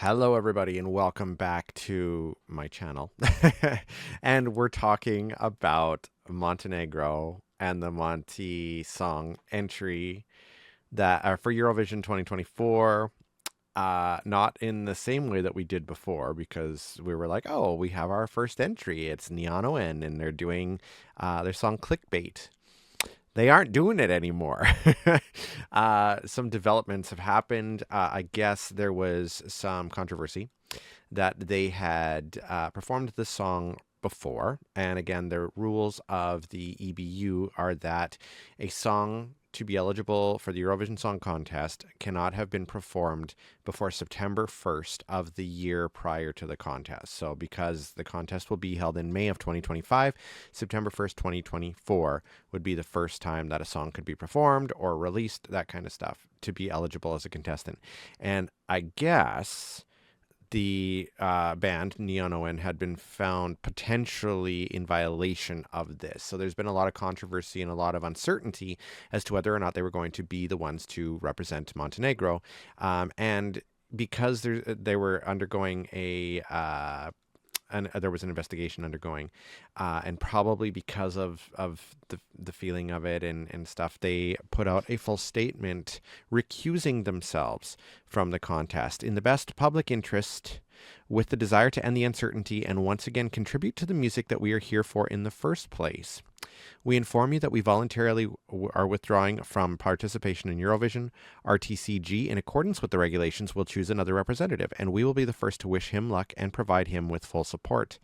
Hello, everybody, and welcome back to my channel. And we're talking about Montenegro and the Monty song entry that are for Eurovision 2024. Not in the same way that we did before, because we were like, oh, we have our first entry. It's NEONOEN, and they're doing their song Clickbait. They aren't doing it anymore. Some developments have happened. I guess there was some controversy that they had performed the song before. And again, the rules of the EBU are that a song to be eligible for the Eurovision Song Contest cannot have been performed before September 1st of the year prior to the contest. So because the contest will be held in May of 2025, September 1st, 2024 would be the first time that a song could be performed or released, that kind of stuff, to be eligible as a contestant. And I guess the band NEONOEN had been found potentially in violation of this. So there's been a lot of controversy and a lot of uncertainty as to whether or not they were going to be the ones to represent Montenegro. And because they were undergoing and there was an investigation undergoing, and probably because of the feeling of it and stuff, they put out a full statement recusing themselves from the contest in the best public interest, with the desire to end the uncertainty and once again contribute to the music that we are here for in the first place. We inform you that we voluntarily are withdrawing from participation in Eurovision. RTCG, in accordance with the regulations, will choose another representative, and we will be the first to wish him luck and provide him with full support.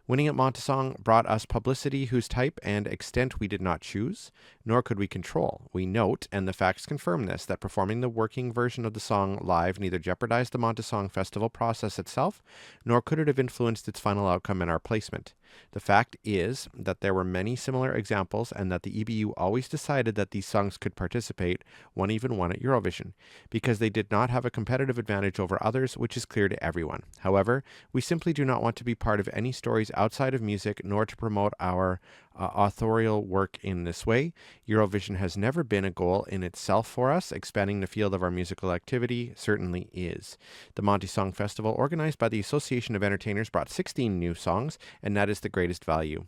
Winning at Montesong brought us publicity whose type and extent we did not choose, nor could we control. We note, and the facts confirm this, that performing the working version of the song live neither jeopardized the Montesong festival process itself, nor could it have influenced its final outcome and our placement. The fact is that there were many similar examples, and that the EBU always decided that these songs could participate, one even won at Eurovision, because they did not have a competitive advantage over others, which is clear to everyone. However, we simply do not want to be part of any stories outside of music, nor to promote our authorial work in this way. Eurovision has never been a goal in itself for us. Expanding the field of our musical activity certainly is. The Monty Song Festival, organized by the Association of Entertainers, brought 16 new songs, and that is the greatest value.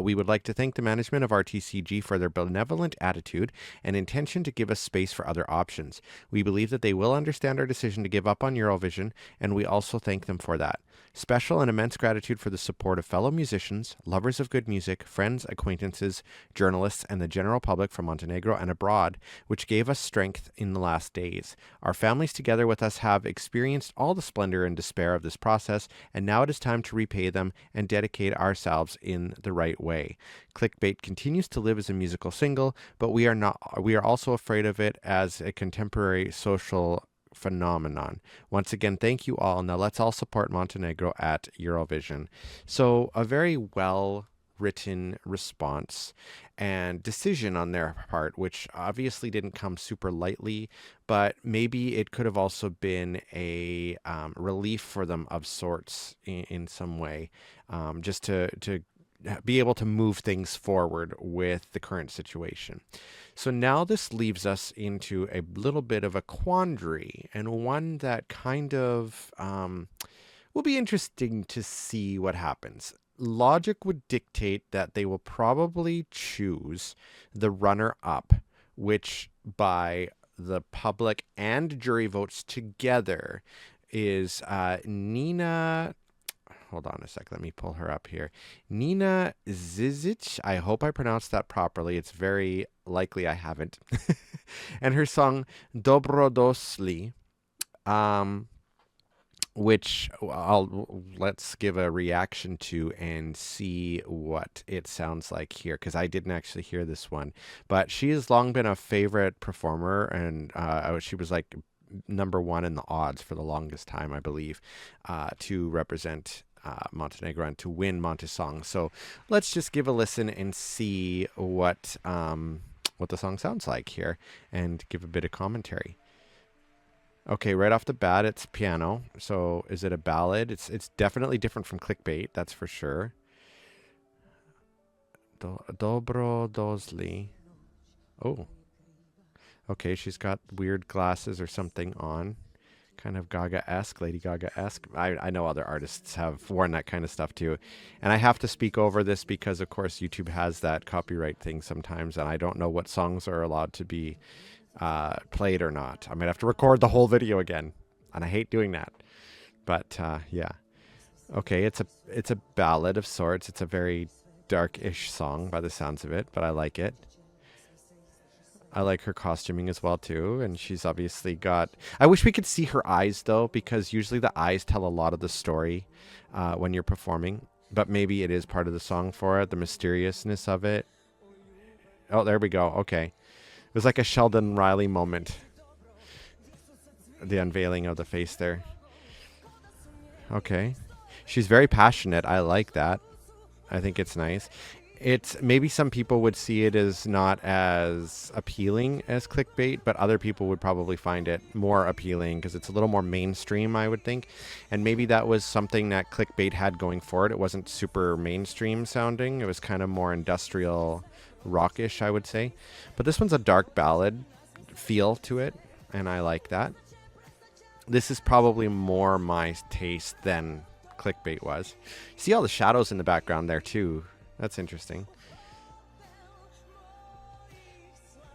We would like to thank the management of RTCG for their benevolent attitude and intention to give us space for other options. We believe that they will understand our decision to give up on Eurovision, and we also thank them for that. Special and immense gratitude for the support of fellow musicians, lovers of good music, friends, acquaintances, journalists, and the general public from Montenegro and abroad, which gave us strength in the last days. Our families together with us have experienced all the splendor and despair of this process, and now it is time to repay them and dedicate ourselves in the right way. Clickbait continues to live as a musical single, but we are also afraid of it as a contemporary social phenomenon. Once again, thank you all. Now let's all support Montenegro at Eurovision. So a very well written response and decision on their part, which obviously didn't come super lightly, but maybe it could have also been a relief for them of sorts in some way, just to be able to move things forward with the current situation. So now this leaves us into a little bit of a quandary, and one that kind of will be interesting to see what happens. Logic would dictate that they will probably choose the runner-up, which by the public and jury votes together is NINA. Hold on a sec. Let me pull her up here. NINA ŽIŽIČ. I hope I pronounced that properly. It's very likely I haven't. And her song Dobrodošli, which let's give a reaction to and see what it sounds like here, because I didn't actually hear this one. But she has long been a favorite performer, and she was like number one in the odds for the longest time, I believe, to represent Montenegro and to win Montesong. So let's just give a listen and see what the song sounds like here, and give a bit of commentary. Okay, right off the bat, it's piano. So is it a ballad? It's definitely different from Clickbait, that's for sure. Dobrodošli. Oh. Okay, she's got weird glasses or something on. kind of Gaga-esque, Lady Gaga-esque. I know other artists have worn that kind of stuff too. And I have to speak over this because, of course, YouTube has that copyright thing sometimes, and I don't know what songs are allowed to be played or not. I might have to record the whole video again, and I hate doing that. But yeah. Okay, it's a ballad of sorts. It's a very dark-ish song by the sounds of it, but I like it. I like her costuming as well too, and she's obviously got. I wish we could see her eyes though, because usually the eyes tell a lot of the story when you're performing. But maybe it is part of the song for it, the mysteriousness of it. Oh, there we go. Okay, it was like a Sheldon Riley moment. The unveiling of the face there. Okay, she's very passionate. I like that. I think it's nice. It's maybe some people would see it as not as appealing as clickbait, but other people would probably find it more appealing because it's a little more mainstream, I would think. And maybe that was something that clickbait had going for it. It wasn't super mainstream sounding. It was kind of more industrial rockish, I would say. But this one's a dark ballad feel to it, and I like that. This is probably more my taste than clickbait was. See all the shadows in the background there too. That's interesting.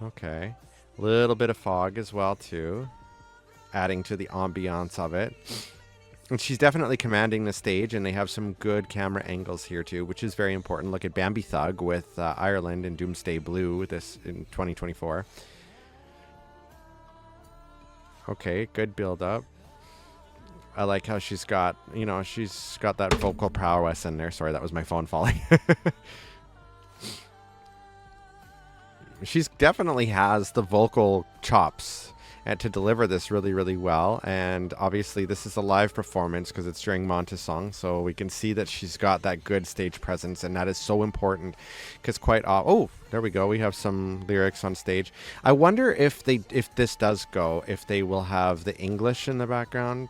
Okay. A little bit of fog as well, too. Adding to the ambiance of it. And she's definitely commanding the stage, and they have some good camera angles here, too, which is very important. Look at Bambi Thug with Ireland and Doomsday Blue this in 2024. Okay, good build-up. I like how she's got, you know, she's got that vocal prowess in there. Sorry, that was my phone falling. She's definitely has the vocal chops and to deliver this really, really well. And obviously this is a live performance because it's during Montesong. So we can see that she's got that good stage presence, and that is so important because oh, there we go. We have some lyrics on stage. I wonder if this does go, if they will have the English in the background,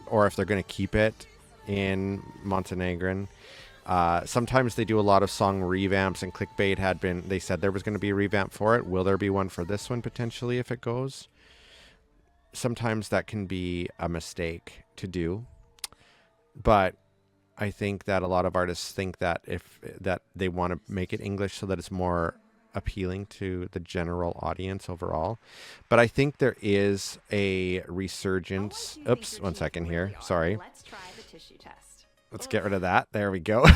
or if they're going to keep it in Montenegrin. Sometimes they do a lot of song revamps, and clickbait they said there was going to be a revamp for it. Will there be one for this one potentially if it goes? Sometimes that can be a mistake to do. But I think that a lot of artists think that that they want to make it English so that it's more appealing to the general audience overall. But I think there is a resurgence. Oops, one second here. Sorry. Let's try the tissue test. Let's get rid of that. There we go.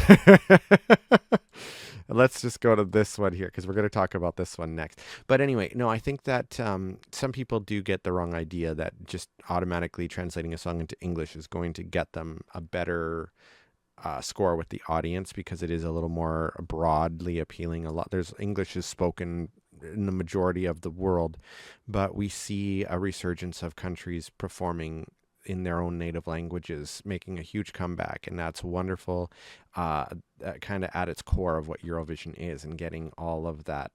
Let's just go to this one here because we're going to talk about this one next. But anyway, no, I think that some people do get the wrong idea that just automatically translating a song into English is going to get them a better score with the audience, because it is a little more broadly appealing. There's English is spoken in the majority of the world, but we see a resurgence of countries performing in their own native languages, making a huge comeback, and that's wonderful. Kind of at its core of what Eurovision is, and getting all of that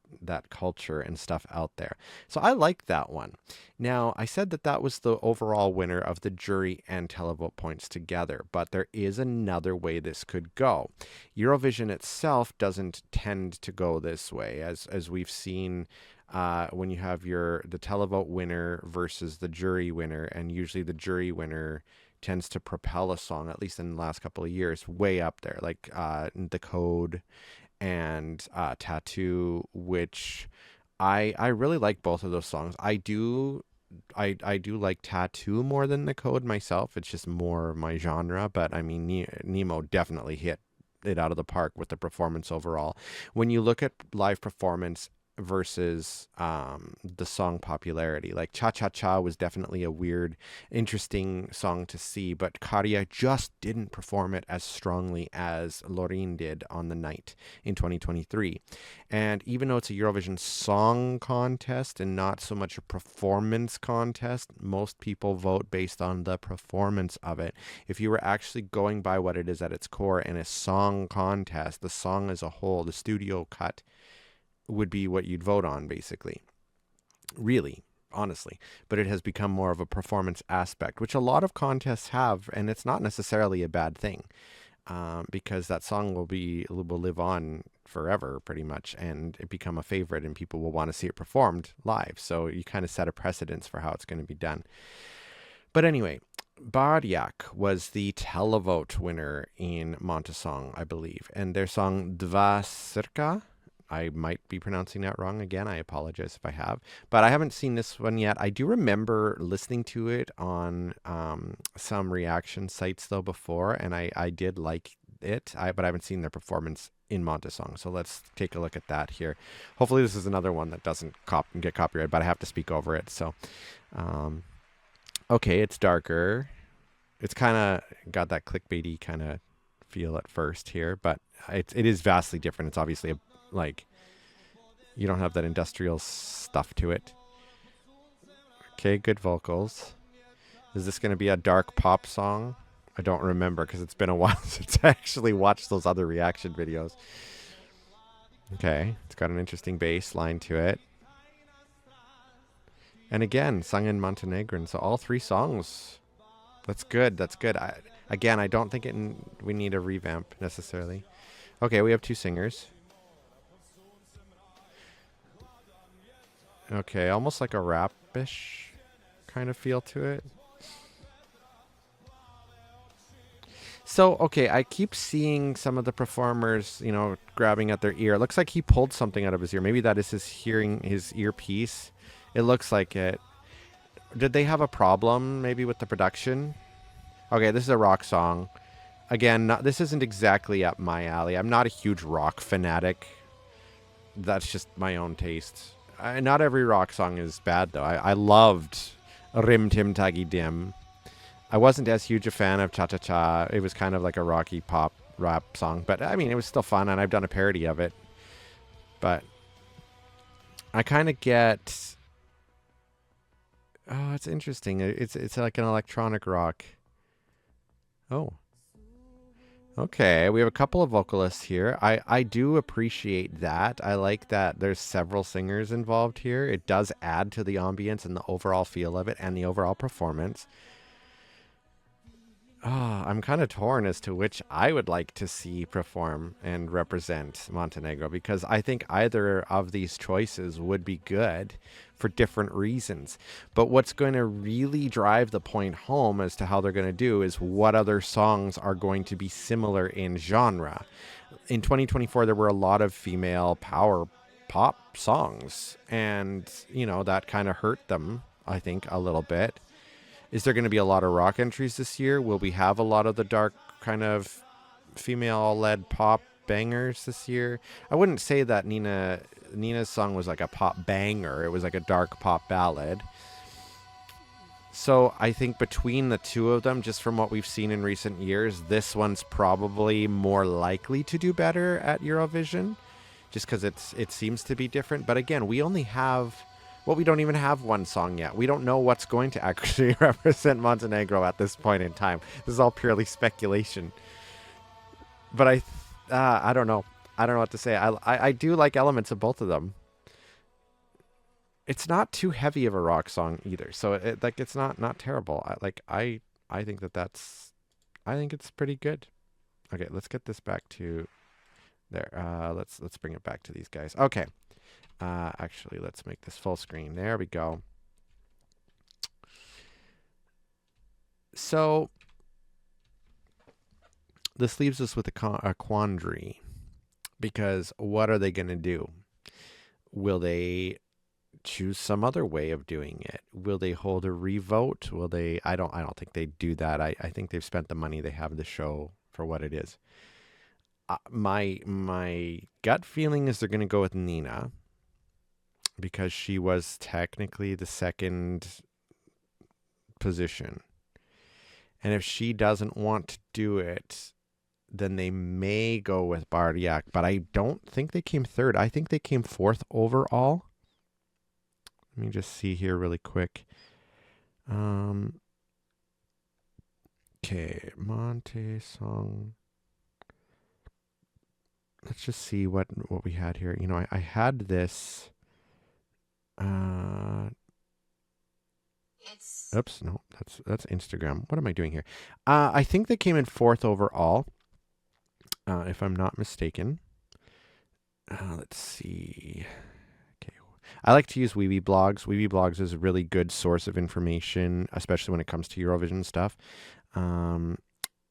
culture and stuff out there. So I like that one. Now, I said that was the overall winner of the jury and televote points together, but there is another way this could go. Eurovision itself doesn't tend to go this way, as we've seen. When you have the televote winner versus the jury winner, and usually the jury winner tends to propel a song, at least in the last couple of years, way up there, like The Code and Tattoo, which I really like both of those songs. I do like Tattoo more than The Code myself. It's just more my genre, but I mean, Nemo definitely hit it out of the park with the performance overall. When you look at live performance versus the song popularity, like Cha Cha Cha was definitely a weird, interesting song to see, but Karia just didn't perform it as strongly as Lorin did on the night in 2023. And even though it's a Eurovision song contest and not so much a performance contest, most people vote based on the performance of it. If you were actually going by what it is at its core in a song contest, the song as a whole, the studio cut, would be what you'd vote on, basically. Really, honestly. But it has become more of a performance aspect, which a lot of contests have, and it's not necessarily a bad thing, because that song will live on forever, pretty much, and it become a favorite, and people will want to see it performed live. So you kind of set a precedence for how it's going to be done. But anyway, Baryak was the televote winner in Montesong, I believe. And their song Dva Srka, I might be pronouncing that wrong again. I apologize if I have. But I haven't seen this one yet. I do remember listening to it on some reaction sites, though, before. And I did like it, but I haven't seen their performance in Montesong. So let's take a look at that here. Hopefully this is another one that doesn't get copyrighted, but I have to speak over it. So, okay, it's darker. It's kind of got that clickbaity kind of feel at first here, but it is vastly different. It's obviously like you don't have that industrial stuff to it. Okay, good vocals. Is this going to be a dark pop song? I don't remember because it's been a while since I actually watched those other reaction videos. Okay, it's got an interesting bass line to it. And again, sung in Montenegrin. So all three songs. That's good. That's good. I don't think we need a revamp necessarily. Okay, we have two singers. Okay, almost like a rap-ish kind of feel to it. So, okay, I keep seeing some of the performers, grabbing at their ear. It looks like he pulled something out of his ear. Maybe that is his earpiece. It looks like it. Did they have a problem maybe with the production? Okay, this is a rock song. Again, this isn't exactly up my alley. I'm not a huge rock fanatic. That's just my own taste. Not every rock song is bad, though. I loved Rim Tim Taggy Dim. I wasn't as huge a fan of Cha Cha Cha. It was kind of like a rocky pop rap song. But, I mean, it was still fun, and I've done a parody of it. But I kind of get... Oh, it's interesting. It's like an electronic rock. Oh. Okay, we have a couple of vocalists here. I do appreciate that. I like that there's several singers involved here. It does add to the ambience and the overall feel of it and the overall performance. I'm kind of torn as to which I would like to see perform and represent Montenegro, because I think either of these choices would be good for different reasons. But what's going to really drive the point home as to how they're going to do is what other songs are going to be similar in genre. In 2024, there were a lot of female power pop songs, and, that kind of hurt them, I think, a little bit. Is there going to be a lot of rock entries this year? Will we have a lot of the dark kind of female-led pop bangers this year? I wouldn't say that Nina's song was like a pop banger. It was like a dark pop ballad. So I think between the two of them, just from what we've seen in recent years, this one's probably more likely to do better at Eurovision, just because it seems to be different. But again, we only have... Well, we don't even have one song yet. We don't know what's going to actually represent Montenegro at this point in time. This is all purely speculation. But I don't know. I don't know what to say. I do like elements of both of them. It's not too heavy of a rock song either, so it's not terrible. I think I think it's pretty good. Okay, let's get this back to there. Let's bring it back to these guys. Okay. Actually, let's make this full screen. There we go. So this leaves us with a quandary, because what are they going to do? Will they choose some other way of doing it? Will they hold a revote? Will they? I don't think they do that. I think they've spent the money. They have the show for what it is. My gut feeling is they're going to go with Nina, because she was technically the second position. And if she doesn't want to do it, then they may go with Baryak. But I don't think they came third. I think they came fourth overall. Let me just see here really quick. Okay, Monte song. Let's just see what we had here. I had this... Oops, no, that's Instagram. What am I doing here? I think they came in fourth overall, if I'm not mistaken. Let's see. Okay, I like to use Weeby Blogs. Weeby Blogs is a really good source of information, especially when it comes to Eurovision stuff. Um,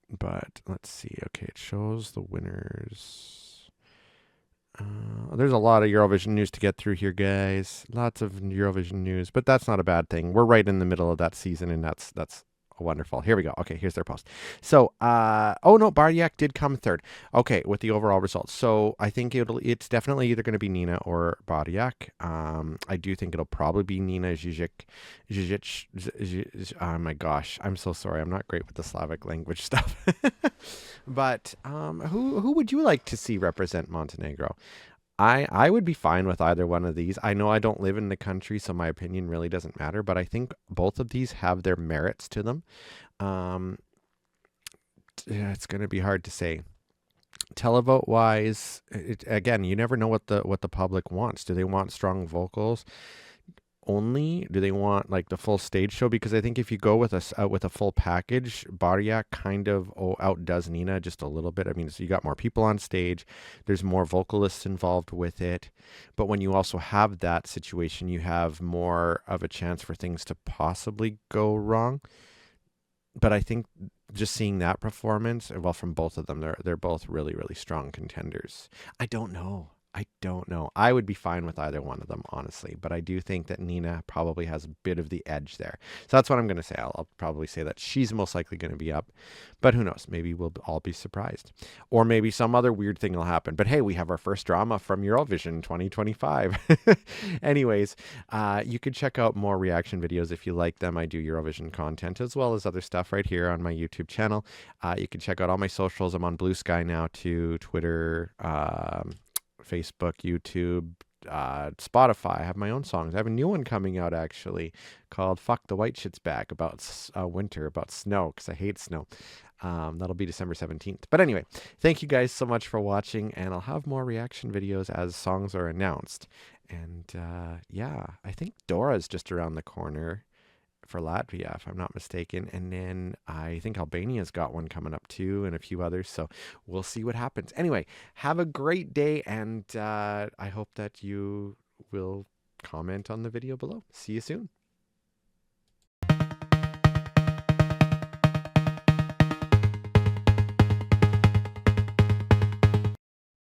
but let's see. Okay, it shows the winners. There's a lot of Eurovision news to get through here, guys. Lots of Eurovision news, but that's not a bad thing. We're right in the middle of that season, and that's wonderful. Here we go. Okay, here's their post. So, oh no, Baryak did come third. Okay, with the overall results. So I think it's definitely either going to be Nina or Baryak. I do think it'll probably be Nina ŽIŽIČ. Oh my gosh, I'm so sorry. I'm not great with the Slavic language stuff. But who would you like to see represent Montenegro? I would be fine with either one of these. I know I don't live in the country, so my opinion really doesn't matter, but I think both of these have their merits to them. Um, yeah, it's going to be hard to say. Televote wise, again, you never know what the public wants. Do they want strong vocals only? Do they want like the full stage show? Because I think if you go with a full package, Baryak kind of outdoes Nina just a little bit. I mean, so you got more people on stage, there's more vocalists involved with it, but when you also have that situation, you have more of a chance for things to possibly go wrong. But I think just seeing that performance, well, from both of them, they're both really, really strong contenders. I don't know. I don't know. I would be fine with either one of them, honestly. But I do think that Nina probably has a bit of the edge there. So that's what I'm going to say. I'll probably say that she's most likely going to be up. But who knows? Maybe we'll all be surprised. Or maybe some other weird thing will happen. But hey, we have our first drama from Eurovision 2025. Anyways, you could check out more reaction videos if you like them. I do Eurovision content as well as other stuff right here on my YouTube channel. You can check out all my socials. I'm on Bluesky now too, Twitter, Facebook, YouTube, Spotify. I have my own songs. I have a new one coming out actually called Fuck the White Shit's Back, about winter, about snow, because I hate snow. That'll be December 17th. But anyway, thank you guys so much for watching, and I'll have more reaction videos as songs are announced. And yeah, I think Dora's just around the corner for Latvia, if I'm not mistaken. And then I think Albania's got one coming up too, and a few others. So we'll see what happens. Anyway, have a great day, and I hope that you will comment on the video below. See you soon.